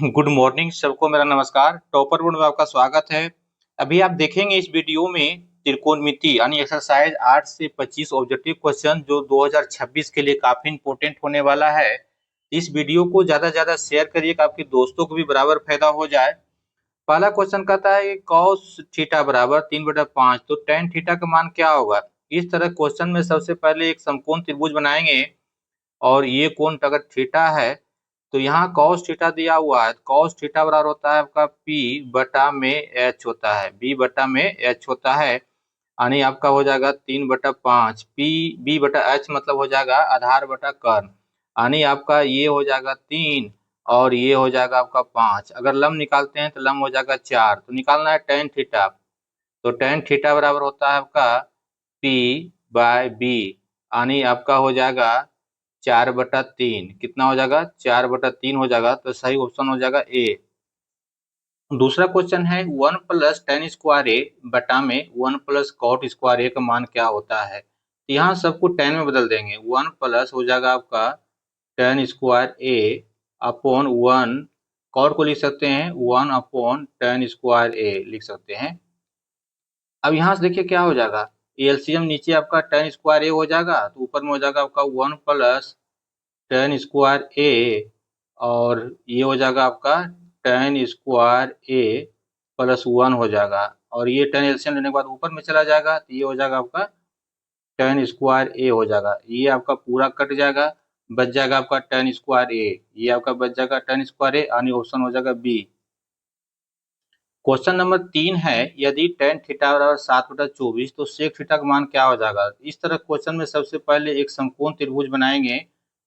Good morning सबको, मेरा नमस्कार। टॉपर बोर्ड में आपका स्वागत है। अभी आप देखेंगे इस वीडियो में त्रिकोणमिति यानी एक्सरसाइज 8 से 25 ऑब्जेक्टिव क्वेश्चन जो 2026 के लिए काफी इंपॉर्टेंट होने वाला है। इस वीडियो को ज्यादा से ज्यादा शेयर करिए कि आपके दोस्तों को भी बराबर फायदा हो जाए। पहला क्वेश्चन कहता है कॉस थीटा बराबर 3/5, तो टेन थीटा का मान क्या होगा। इस तरह क्वेश्चन में सबसे पहले एक समकोण त्रिभुज बनाएंगे और ये कोण अगर थीटा है तो यहाँ कॉस थीटा दिया हुआ है। कॉस थीटा बराबर होता है आपका पी बटा में एच होता है, बी बटा में एच होता है, यानी आपका हो जाएगा 3/5। पी बी बटा एच मतलब हो जाएगा आधार बटा कर्ण, यानी आपका ये हो जाएगा 3 और ये हो जाएगा आपका 5। अगर लंब निकालते हैं तो लंब हो जाएगा 4। तो निकालना है टेन थीटा, तो टेन थीटा बराबर होता है आपका पी बाय बी, यानी आपका हो जाएगा 4/3। कितना हो जाएगा? 4/3 हो जाएगा। तो सही ऑप्शन हो जाएगा ए। दूसरा क्वेश्चन है 1 प्लस टेन स्क्वायर ए बटा में 1 प्लस कॉट स्क्वायर ए का मान क्या होता है। तो यहाँ सबको टेन में बदल देंगे। 1 प्लस हो जाएगा आपका टेन स्क्वायर ए अपॉन 1, कॉट को लिख सकते हैं 1 अपॉन टेन स्क्वायर ए लिख सकते हैं। अब यहाँ से देखिए क्या हो जाएगा, एलसीएम नीचे आपका टेन स्क्वायर ए हो जाएगा, तो ऊपर में हो जाएगा आपका 1 प्लस टेन स्क्वायर ए और ये हो जाएगा आपका टेन स्क्वायर ए प्लस 1 हो जाएगा, और ये टेन एलसीएम लेने के बाद ऊपर में चला जाएगा, तो ये हो जाएगा आपका टेन स्क्वायर ए हो जाएगा। ये आपका पूरा कट जाएगा, बच जाएगा आपका टेन स्क्वायर ए, ये आपका बच जाएगा टेन स्क्वायर ए, यानी ऑप्शन हो जाएगा बी। क्वेश्चन नंबर 3 है यदि टेन थीटा बराबर 7/24 तो सेक थीटा का मान क्या हो जाएगा। इस तरह क्वेश्चन में सबसे पहले एक समकोण त्रिभुज बनाएंगे,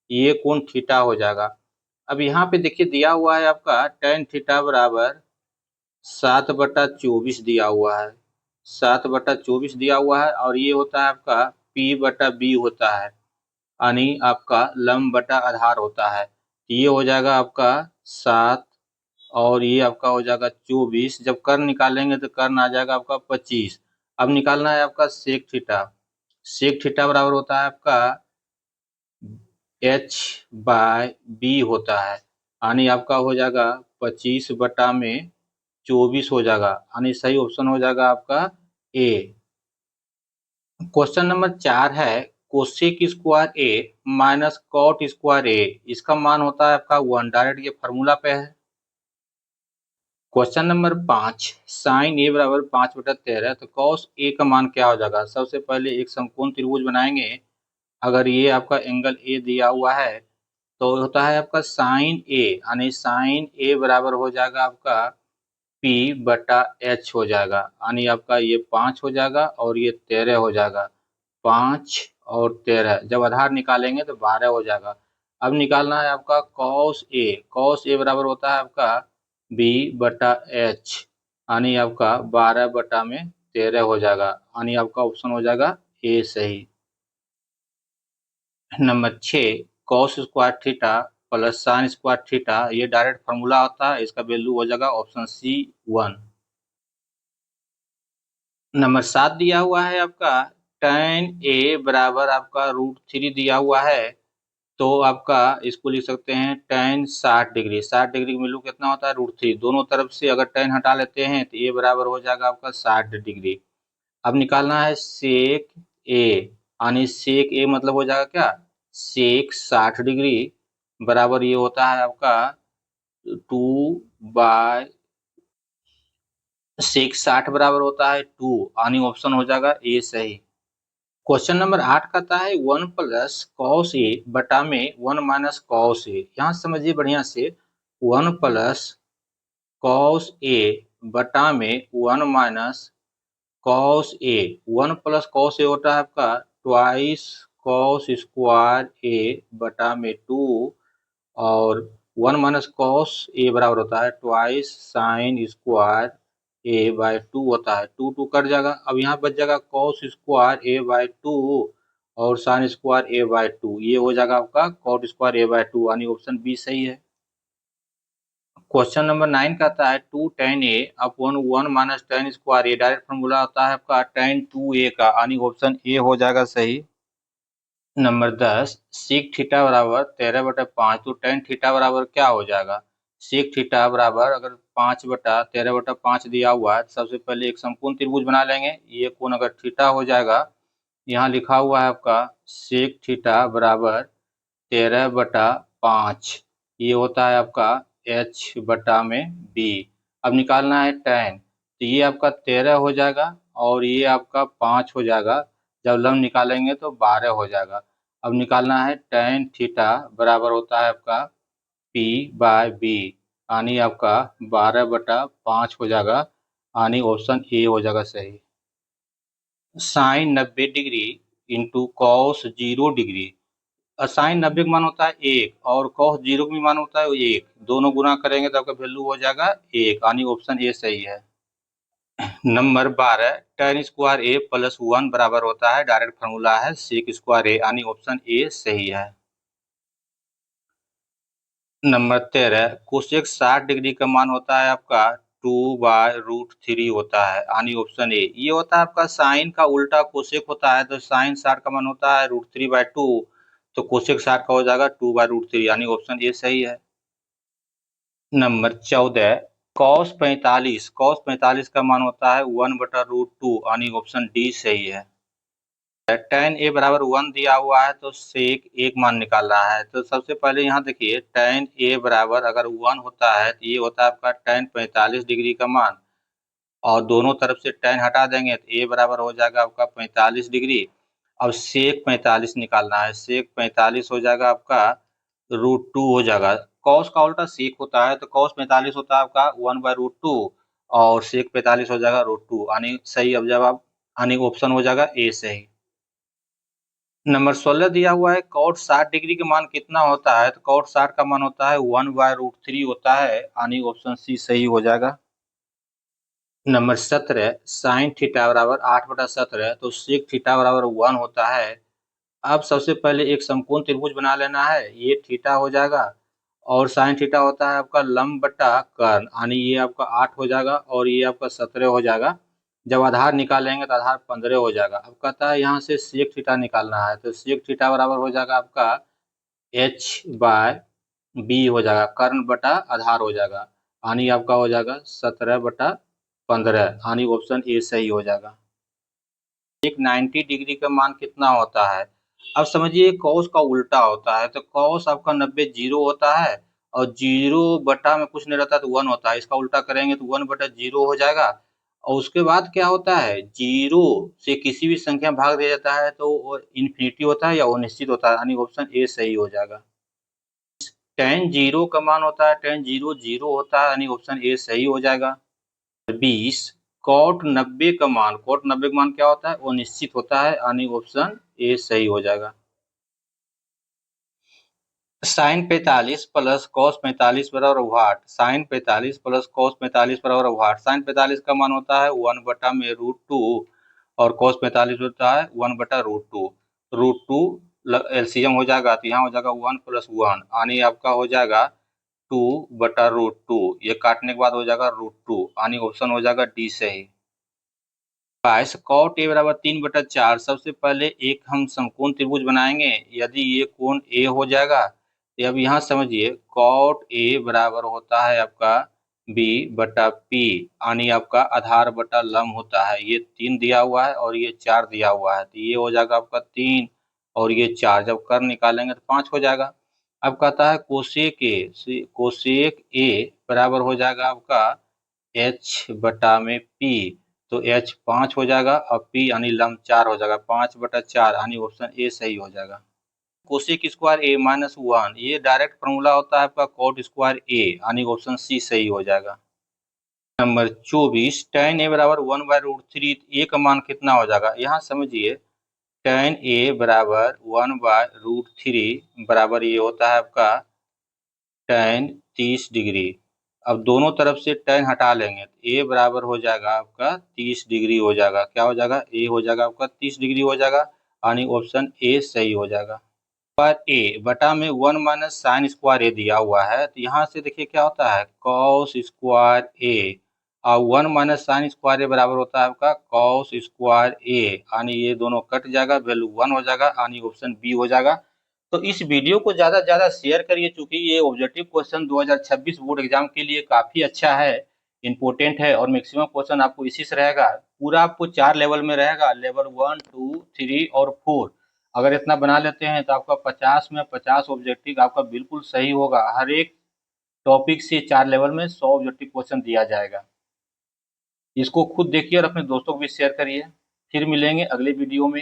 ये कोण थीटा हो जाएगा। अब यहाँ पे देखिए दिया हुआ है आपका टेन थीटा बराबर 7/24 दिया हुआ है, 7/24 दिया हुआ है, और ये होता है आपका P बटा B होता है, यानी आपका लंब बटा आधार होता है। ये हो जाएगा आपका 7 और ये आपका हो जाएगा 24। जब कर्ण निकालेंगे तो कर्ण आ जाएगा आपका 25। अब निकालना है आपका सेक थीटा। सेक थीटा बराबर होता है आपका एच बाय बी होता है, यानी आपका हो जाएगा 25/24 हो जाएगा, यानी सही ऑप्शन हो जाएगा आपका ए। क्वेश्चन नंबर 4 है कोसेक स्क्वायर ए माइनस कॉट स्क्वायर ए, इसका मान होता है आपका 1। डायरेक्ट ये फॉर्मूला पे है। क्वेश्चन नंबर 5 साइन ए बराबर 5/13, तो कॉस ए का मान क्या हो जाएगा। सबसे पहले एक समकोण त्रिभुज बनाएंगे। अगर ये आपका एंगल ए दिया हुआ है तो होता है आपका साइन ए, यानी साइन ए बराबर हो जाएगा आपका P बटा एच हो जाएगा, यानी आपका ये 5 हो जाएगा और ये 13 हो जाएगा। 5 और 13 जब आधार निकालेंगे तो 12 हो जाएगा। अब निकालना है आपका कॉस ए। कॉस ए बराबर होता है आपका B बटा एच, यानी आपका 12/13 हो जाएगा, यानी आपका ऑप्शन हो जाएगा ए सही। Number 6 cos square theta plus sine square theta, ये डायरेक्ट फार्मूला होता है, इसका वैल्यू हो जाएगा ऑप्शन सी 1। नंबर 7 दिया हुआ है आपका tan ए बराबर आपका √3 दिया हुआ है, तो आपका इसको लिख सकते हैं tan 60 डिग्री। 60 डिग्री का वैल्यू कितना होता है √3। दोनों तरफ से अगर tan हटा लेते हैं तो ए बराबर हो जाएगा आपका 60 डिग्री। अब निकालना है सेक ए, यानी सेक ए मतलब हो जाएगा क्या, सेक 60 डिग्री बराबर ये होता है आपका 2 सेक 60 बराबर होता है 2, यानी ऑप्शन हो जाएगा ए सही। क्वेश्चन नंबर 8 कहता है 1 प्लस कॉस ए बटा में 1 माइनस कॉस ए। यहाँ समझिए बढ़िया से, 1 प्लस कॉस ए बटा में 1 minus cos A. 1 plus cos A होता है आपका ट्वाइस कॉस स्क्वायर ए बटा में 2, और 1 माइनस कॉस ए बराबर होता है ट्वाइस साइन स्क्वायर ए बाय 2 होता है। 2 2 कट जाएगा। अब यहाँ बच जाएगा कॉस स्क्वायर ए बाय 2 और साइन स्क्वायर ए बाय 2, ये हो जाएगा आपका कॉट स्क्वायर ए बाय 2, यानी ऑप्शन बी सही है। क्वेश्चन नंबर 9 कहता है 2 tan ए अपॉन 1 माइनस टेन स्क्वायर ए, डायरेक्ट फॉर्मूला होता है आपका tan 2a का, यानी ऑप्शन ए हो जाएगा सही। नंबर 10 सीक थीटा बराबर 13/5, तो tan थीटा बराबर क्या हो जाएगा। सेक थीटा बराबर, अगर 5/13/5 दिया हुआ है तो सबसे पहले एक समकोण त्रिभुज बना लेंगे। ये कोण अगर थीटा हो जाएगा, यहाँ लिखा हुआ है आपका सेक थीटा बराबर 13/5, ये होता है आपका h/b। अब निकालना है tan, तो ये आपका 13 हो जाएगा और ये आपका 5 हो जाएगा। जब लम्ब निकालेंगे तो 12 हो जाएगा। अब निकालना है tan थीटा बराबर होता है आपका p/b, यानी आपका 12/5 हो जाएगा, यानी ऑप्शन ए हो जाएगा सही। Sine 90 degree into cos 0 degree. Sine 90 का मान होता है 1 और कॉस 0 का भी मान होता है 1, दोनों गुना करेंगे तो आपका वैल्यू हो जाएगा 1, यानी ऑप्शन ए सही है। नंबर 12, tan स्क्वायर ए प्लस 1 बराबर होता है, डायरेक्ट फार्मूला है सेक स्क्वायर ए, यानी ऑप्शन ए सही है। नंबर 13, कोसेक 60 डिग्री का मान होता है आपका 2/√3 होता है, यानी ऑप्शन ए। ये होता है आपका साइन का उल्टा कोसेक होता है, तो साइन 60 का मान होता है √3/2, तो कोसेक 60 का हो जाएगा 2/√3, यानी ऑप्शन ए सही है। नंबर 14, cos 45 का मान होता है 1/√2, यानी ऑप्शन डी सही है। tan a बराबर 1 दिया हुआ है तो सेक एक मान निकाल रहा है, तो सबसे पहले यहाँ देखिए tan a बराबर अगर 1 होता है तो ये होता है आपका tan 45 डिग्री का मान, और दोनों तरफ से tan हटा देंगे तो a बराबर हो जाएगा आपका 45 डिग्री। अब सेक 45 निकालना है, सेक 45 हो जाएगा आपका √2 हो जाएगा। कॉस का उल्टा सेक होता है, तो कॉस 45 होता है आपका 1/√2 और सेक 45 हो जाएगा √2, यानी सही। अब जवाब यानी ऑप्शन हो जाएगा ए सही। नंबर 16 दिया हुआ है cot 60 डिग्री का मान कितना होता है, तो cot 60 का मान होता है 1/√3 होता है, यानी ऑप्शन सी सही हो जाएगा। नंबर 17, साइन थीटा बराबर 8/17, तो सेक थीटा बराबर 1 होता है। अब सबसे पहले एक समकोण त्रिभुज बना लेना है, ये थीटा हो जाएगा और साइन थीटा होता है आपका लंब बटा कर्ण, यानी ये आपका 8 हो जाएगा और ये आपका 17 हो जाएगा। जब आधार निकालेंगे तो आधार 15 हो जाएगा। अब कहता है यहाँ से सेक थीटा निकालना है, तो सेक थीटा बराबर हो जाएगा आपका h/b हो जाएगा, कर्ण बटा आधार हो जाएगा, यानी आपका हो जाएगा 17/15, यानी ऑप्शन ए सही हो जाएगा। एक 90 डिग्री का मान कितना होता है? अब समझिए कॉस का उल्टा होता है, तो कॉस आपका 90 जीरो होता है और जीरो बटा में कुछ नहीं रहता तो 1 होता है। इसका उल्टा करेंगे तो 1/0 हो जाएगा और उसके बाद क्या होता है, जीरो से किसी भी संख्या में भाग दिया जाता है तो वो इन्फिनिटी होता है या वो निश्चित होता है, यानी ऑप्शन ए सही हो जाएगा। tan 0 का मान होता है tan 0 0 होता है, यानी ऑप्शन ए सही हो जाएगा। 20, cot 90 का मान, cot 90 का मान क्या होता है, वो निश्चित होता है, यानी ऑप्शन ए सही हो जाएगा। साइन 45 प्लस कॉस 45 बराबर वाट, साइन 45 प्लस कॉस 45 बराबर वाट। साइन 45 का मान होता है 1/√2 और कॉस 45 होता है 1/√2। √2 एलसीएम हो जाएगा तो यहाँ हो जाएगा 1 + 1, यानी आपका हो जाएगा 2/√2। ये काटने के बाद हो जाएगा √2, यानी ऑप्शन हो जाएगा डी सही। cot a बराबर 3/4। सबसे पहले एक हम समकोण त्रिभुज बनाएंगे, यदि ये कोण a हो जाएगा तो अब यहाँ समझिए cot a बराबर होता है आपका b/p, यानी आपका आधार बटा लंब होता है। ये 3 दिया हुआ है और ये 4 दिया हुआ है, तो ये हो जाएगा आपका 3 और ये 4, जब कर्ण निकालेंगे तो 5 हो जाएगा। अब कहता है कोसेक a बराबर हो जाएगा आपका h/p, तो h 5 हो जाएगा और p यानी लंब 4 हो जाएगा, 5/4, यानी ऑप्शन ए सही हो जाएगा। कोसेक स्क्वायर a -1, ये डायरेक्ट फॉर्मूला होता है आपका cot स्क्वायर a, यानी ऑप्शन सी सही हो जाएगा। नंबर 24, tan a बराबर 1/√3, a का मान कितना हो जाएगा? यहाँ समझिए tan a बराबर 1/√3 बराबर ये होता है आपका tan 30 डिग्री। अब दोनों तरफ से tan हटा लेंगे तो a बराबर हो जाएगा आपका 30 डिग्री हो जाएगा। क्या हो जाएगा? a हो जाएगा आपका 30 डिग्री हो जाएगा, यानी ऑप्शन ए सही हो जाएगा। पर a बटा में 1 माइनस साइन स्क्वायर ए दिया हुआ है, तो यहाँ से देखिए क्या होता है कॉस स्क्वायर ए और 1 माइनस साइन स्क्वायर ए बराबर होता है आपका कॉस स्क्वायर ए, यानी ये दोनों कट जाएगा, वैल्यू 1 हो जाएगा, यानी ऑप्शन बी हो जाएगा। तो इस वीडियो को ज़्यादा से ज़्यादा शेयर करिए, चूंकि ये ऑब्जेक्टिव क्वेश्चन 2026 बोर्ड एग्जाम के लिए काफ़ी अच्छा है, इम्पोर्टेंट है और मैक्सिमम क्वेश्चन आपको इसी से रहेगा। पूरा आपको 4 लेवल में रहेगा, लेवल 1, 2, 3 और 4। अगर इतना बना लेते हैं तो आपका 50 में 50 ऑब्जेक्टिव आपका बिल्कुल सही होगा। हर एक टॉपिक से 4 लेवल में 100 ऑब्जेक्टिव क्वेश्चन दिया जाएगा। इसको खुद देखिए और अपने दोस्तों को भी शेयर करिए। फिर मिलेंगे अगले वीडियो में।